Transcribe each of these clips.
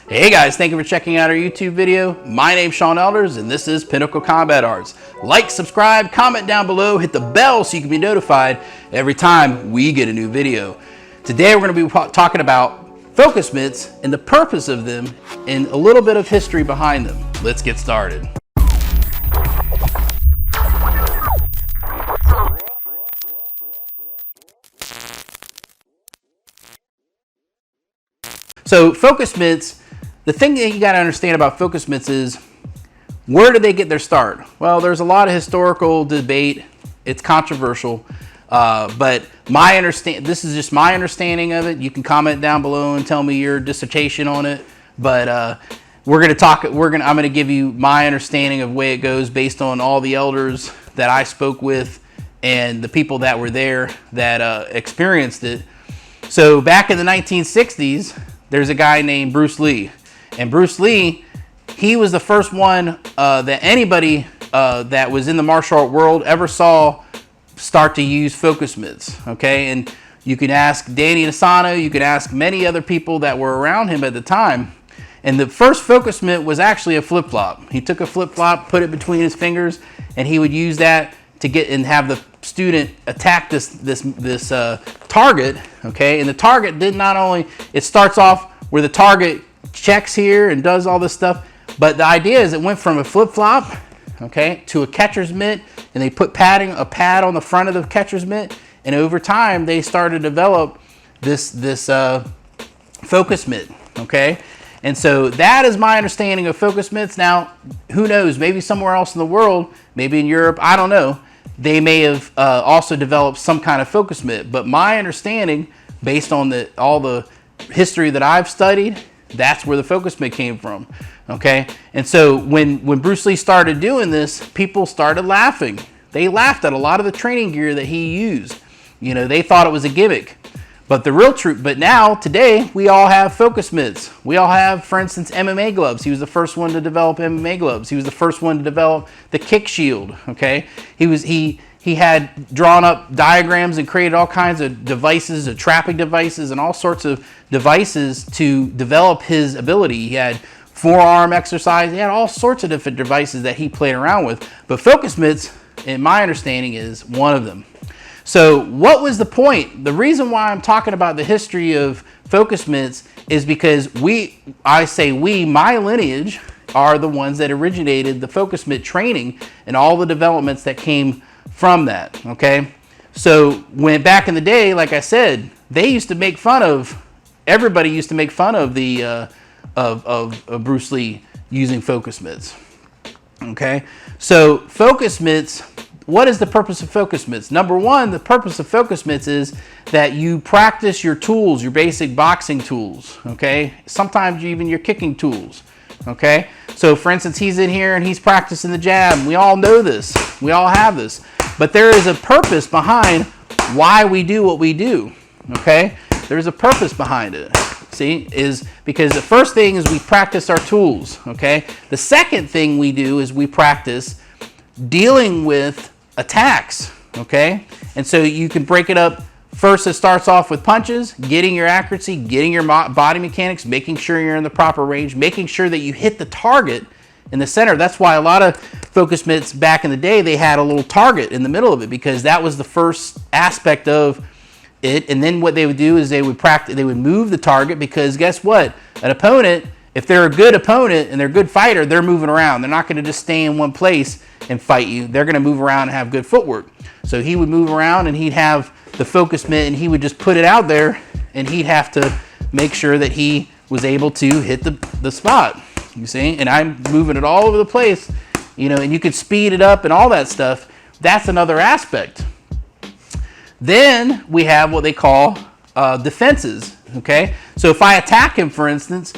Hey guys, thank you for checking out our YouTube video. My name's Sean Elders and this is Pinnacle Combat Arts. Like, subscribe, comment down below, hit the bell so you can be notified every time we get a new video. Today we're going to be talking about focus mitts and the purpose of them and a little bit of history behind them. Let's get started. So focus mitts, the thing that you got to understand about focus mitts is, where did they get their start? Well, there's a lot of historical debate. It's controversial, but this is just my understanding of it. You can comment down below and tell me your dissertation on it. But I'm going to give you my understanding of the way it goes based on all the elders that I spoke with and the people that were there that experienced it. So back in the 1960s, there's a guy named Bruce Lee. And Bruce Lee, he was the first one that anybody that was in the martial art world ever saw start to use focus mitts, okay? And you can ask Danny Asano, you can ask many other people that were around him at the time. And the first focus mitt was actually a flip-flop. He took a flip-flop, put it between his fingers, and he would use that to get and have the student attack this target, okay? And the target did not only, it starts off where the target checks here and does all this stuff, but the idea is it went from a flip-flop, okay, to a catcher's mitt, and they put a pad on the front of the catcher's mitt, and over time they started to develop this focus mitt, okay? And so that is my understanding of focus mitts. Now, who knows, maybe somewhere else in the world, maybe in Europe, I don't know, they may have also developed some kind of focus mitt, but my understanding, based on all the history that I've studied, that's where the focus mitt came from, okay? And so when Bruce Lee started doing this, people started laughing. They laughed at a lot of the training gear that he used. You know, they thought it was a gimmick. But the real truth, but now, today, we all have focus mitts. We all have, for instance, MMA gloves. He was the first one to develop MMA gloves. He was the first one to develop the kick shield, okay? He had drawn up diagrams and created all kinds of devices, trapping devices, and all sorts of devices to develop his ability. He had forearm exercise. He had all sorts of different devices that he played around with. But focus mitts, in my understanding, is one of them. So what was the point? The reason why I'm talking about the history of focus mitts is because my lineage are the ones that originated the focus mitt training and all the developments that came from that, okay? So when back in the day, like I said, they used to make fun of, everybody used to make fun of the of Bruce Lee using focus mitts, okay? So focus mitts, what is the purpose of focus mitts? Number one, the purpose of focus mitts is that you practice your tools, your basic boxing tools, okay? Sometimes even your kicking tools, okay? So for instance, he's in here and he's practicing the jab. We all know this. We all have this. But there is a purpose behind why we do what we do, okay? There's a purpose behind it, see? Is because the first thing is we practice our tools, okay? The second thing we do is we practice dealing with attacks, okay? And so you can break it up. First, it starts off with punches, getting your accuracy, getting your body mechanics, making sure you're in the proper range, making sure that you hit the target in the center. That's why a lot of focus mitts back in the day, they had a little target in the middle of it, because that was the first aspect of it. And then what they would do is they would move the target, because guess what? An opponent, if they're a good opponent and they're a good fighter, they're moving around. They're not going to just stay in one place and fight you. They're going to move around and have good footwork. So he would move around and he'd have the focus mitt and he would just put it out there, and he'd have to make sure that he was able to hit the spot, you see? And I'm moving it all over the place, you know, and you could speed it up and all that stuff. That's another aspect. Then we have what they call defenses, okay? So if I attack him, for instance,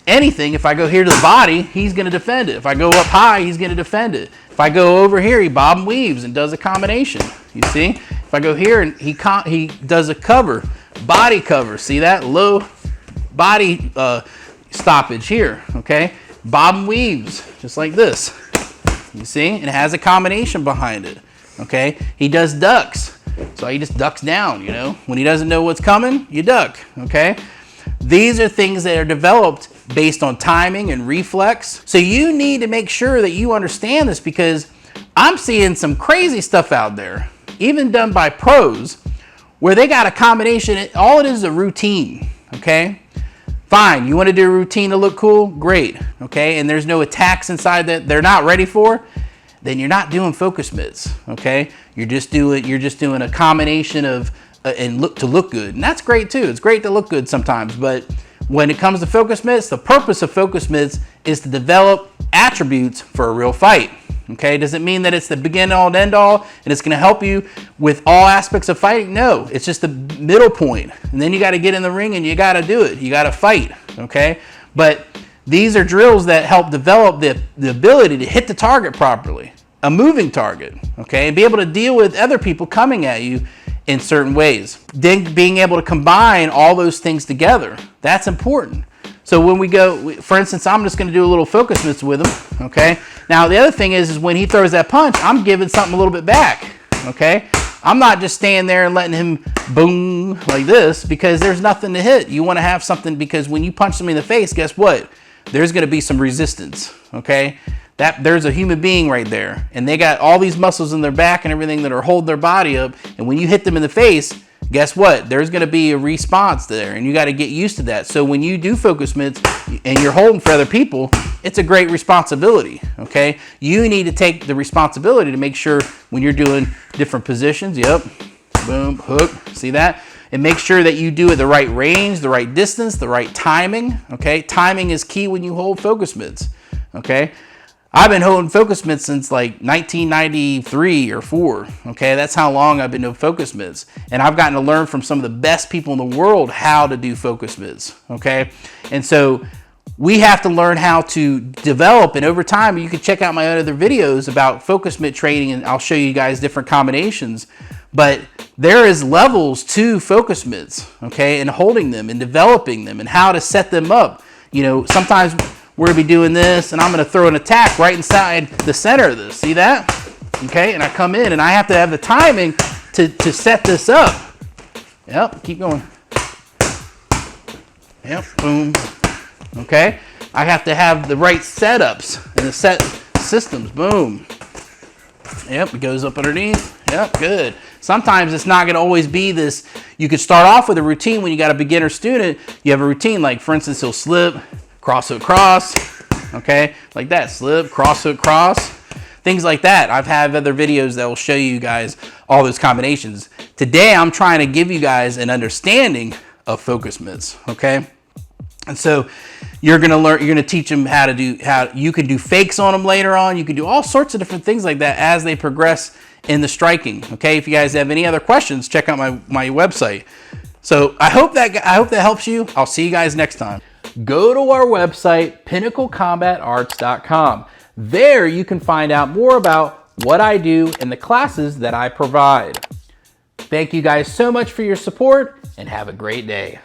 anything, if I go here to the body, he's going to defend it. If I go up high, he's going to defend it. If I go over here, he bob and weaves and does a combination, you see? If I go here and he does a cover, body cover, see that? Low body stoppage here, okay? Bob and weaves, just like this, you see? And it has a combination behind it, okay? He does ducks, so he just ducks down, you know? When he doesn't know what's coming, you duck, okay? These are things that are developed based on timing and reflex. So you need to make sure that you understand this, because I'm seeing some crazy stuff out there, even done by pros, where they got a combination. All it is a routine, okay? Fine, you want to do a routine to look cool? Great, okay? And there's no attacks inside that they're not ready for, then you're not doing focus mitts, okay? You're just doing a combination of and look to look good. And that's great too. It's great to look good sometimes, but when it comes to focus mitts, the purpose of focus mitts is to develop attributes for a real fight. Okay, does it mean that it's the begin all and end all and it's going to help you with all aspects of fighting? No, it's just the middle point. And then you got to get in the ring and you got to do it. You got to fight. Okay, but these are drills that help develop the ability to hit the target properly, a moving target. Okay, and be able to deal with other people coming at you in certain ways. Then being able to combine all those things together, that's important. So when we go, for instance, I'm just going to do a little focus mitts with him, okay? Now, the other thing is when he throws that punch, I'm giving something a little bit back, okay? I'm not just standing there and letting him boom like this, because there's nothing to hit. You want to have something, because when you punch somebody in the face, guess what? There's going to be some resistance, okay? There's a human being right there, and they got all these muscles in their back and everything that are holding their body up, and when you hit them in the face, guess what? There's going to be a response there, and you got to get used to that. So when you do focus mitts and you're holding for other people, it's a great responsibility, okay? You need to take the responsibility to make sure when you're doing different positions, yep, boom, hook, see that? And make sure that you do it the right range, the right distance, the right timing, okay? Timing is key when you hold focus mitts, okay? I've been holding focus mitts since like 1993 or 4. Okay, that's how long I've been doing focus mitts, and I've gotten to learn from some of the best people in the world how to do focus mitts. Okay, and so we have to learn how to develop, and over time, you can check out my other videos about focus mitt training, and I'll show you guys different combinations. But there is levels to focus mitts, okay, and holding them and developing them and how to set them up. You know, sometimes we're going to be doing this, and I'm going to throw an attack right inside the center of this. See that? Okay, and I come in, and I have to have the timing to set this up. Yep, keep going. Yep, boom. Okay, I have to have the right setups and the set systems. Boom. Yep, it goes up underneath. Yep, good. Sometimes it's not going to always be this. You could start off with a routine when you got a beginner student. You have a routine, like for instance, he'll slip, cross hook cross, okay, like that, slip, cross hook cross, things like that. I've had other videos that will show you guys all those combinations. Today, I'm trying to give you guys an understanding of focus mitts, okay? And so you're gonna learn, you're gonna teach them how you can do fakes on them later on. You can do all sorts of different things like that as they progress in the striking, okay? If you guys have any other questions, check out my website. So I hope that helps you. I'll see you guys next time. Go to our website, pinnaclecombatarts.com. There you can find out more about what I do and the classes that I provide. Thank you guys so much for your support, and have a great day.